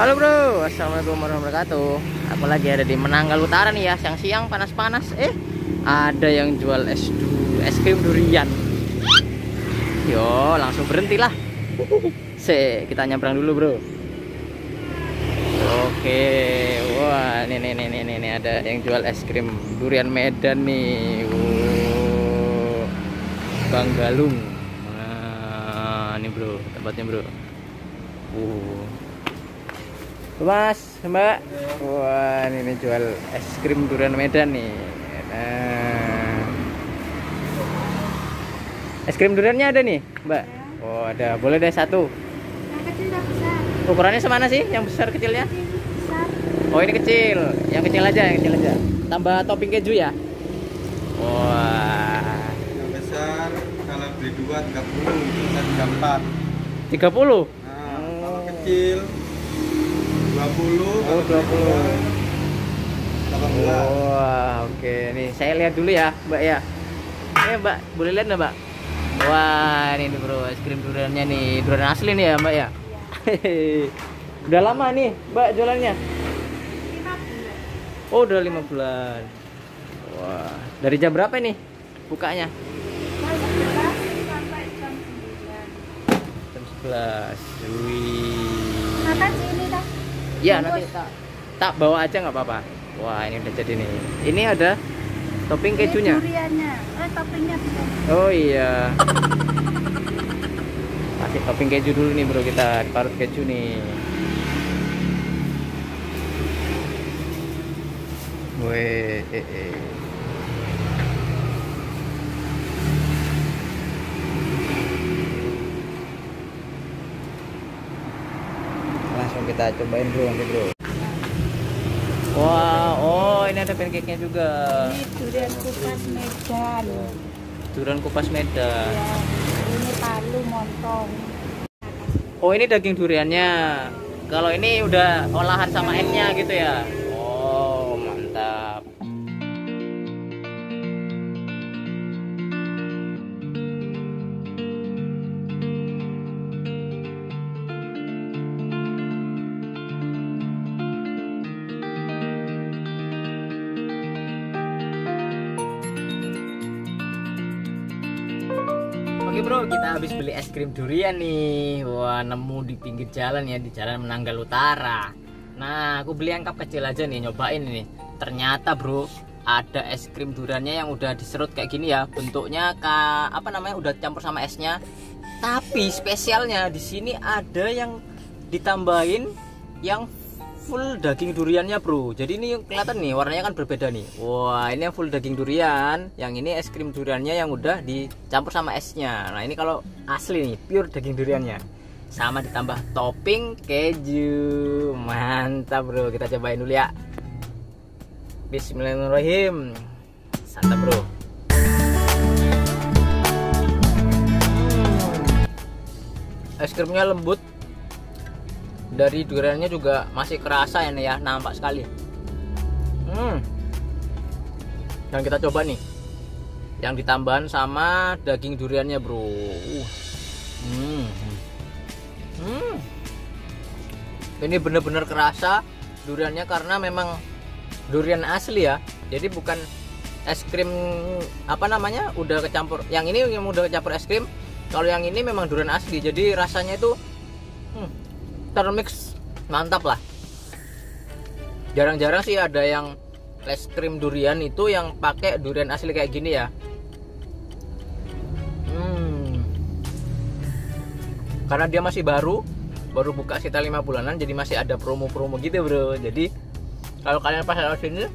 Halo bro, assalamualaikum warahmatullahi wabarakatuh. Aku lagi ada di Menanggal Utara nih ya, siang-siang panas-panas. Ada yang jual es krim durian. Yo, langsung berhentilah. Kita nyebrang dulu bro. Oke, wah ini ada yang jual es krim durian Medan nih. Bang Galung. Nah, ini bro, tempatnya bro. Mas, Mbak. Wah, ini jual es krim durian Medan nih. Nah. Es krim duriannya ada nih, Mbak. Oh, ada. Boleh deh satu. Yang kecil dan besar. Ukurannya semana sih? Yang besar kecilnya? Besar. Oh, ini kecil. Yang kecil aja, Tambah topping keju ya. Wah. Yang besar kalau beli 2 30, bisa 34. 30. Nah, kalau kecil 20. Oh, 20. 18. Wah, oke. Nih, saya lihat dulu ya, Mbak ya. Mbak, boleh lihat nggak, Mbak? Wah, ini bro, es krim duriannya nih, durian asli nih ya, Mbak ya. Udah lama nih, Mbak jualannya? 5 bulan. Oh, udah 5 bulan. Wah, dari jam berapa nih bukanya? Jam 11 sampai jam 9. Jam 11. Wih. Makan sini dah. Ya, nanti tak bawa aja nggak apa-apa. Wah, ini udah jadi nih. Ini ada topping kejunya. Duriannya. Toppingnya belum. Oh iya. Kasih topping keju dulu nih bro, kita parut keju nih. Weh, langsung kita cobain bro, nanti bro. Wah, oh ini ada pancake-nya juga. Ini durian kupas Medan. Durian kupas Medan. Ya, ini palu montong. Oh ini daging duriannya. Kalau ini udah olahan sama esnya gitu ya. Oh mantap. Oke bro, kita habis beli es krim durian nih. Wah, nemu di pinggir jalan ya, di Jalan Menanggal Utara. Nah, aku beli yang cup kecil aja nih, nyobain ini. Ternyata bro, ada es krim duriannya yang udah diserut kayak gini ya. Bentuknya udah campur sama esnya. Tapi spesialnya di sini ada yang ditambahin yang full daging duriannya bro. Jadi ini kelihatan nih warnanya kan berbeda nih. Wah, ini yang full daging durian, yang ini es krim duriannya yang udah dicampur sama esnya. Nah ini kalau asli nih pure daging duriannya, sama ditambah topping keju. Mantap bro, kita cobain dulu ya. Bismillahirrahmanirrahim. Santap bro. Es krimnya lembut, dari duriannya juga masih kerasa ini ya, nampak sekali. Dan kita coba nih yang ditambahan sama daging duriannya bro. Ini bener-bener kerasa duriannya karena memang durian asli ya. Jadi bukan es krim udah kecampur. Yang ini yang udah kecampur es krim. Kalau yang ini memang durian asli. Jadi rasanya itu termix, mantap lah. Jarang-jarang sih ada yang es krim durian itu yang pakai durian asli kayak gini ya. Karena dia masih baru buka sekitar 5 bulanan, jadi masih ada promo-promo gitu bro. Jadi kalau kalian pas lewat sini,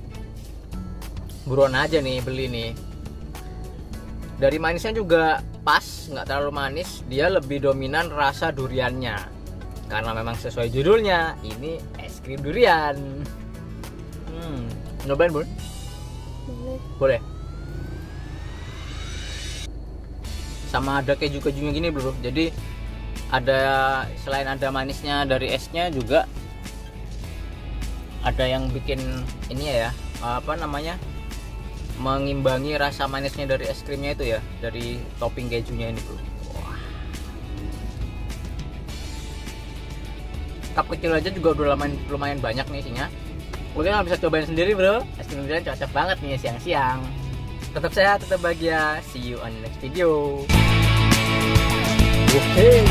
buruan aja nih beli nih. Dari manisnya juga pas, nggak terlalu manis. Dia lebih dominan rasa duriannya. Karena memang sesuai judulnya, ini es krim durian. Nyobain bro? Boleh. Sama ada keju-kejunya gini bro. Jadi selain ada manisnya dari esnya, juga ada yang bikin ini ya, mengimbangi rasa manisnya dari es krimnya itu ya, dari topping kejunya ini bro. cup kecil aja juga udah lumayan banyak nih isinya. Mungkin kalian bisa cobain sendiri bro. Es krim durian cocok banget nih siang-siang. Tetap sehat, tetap bahagia. See you on the next video. Oke.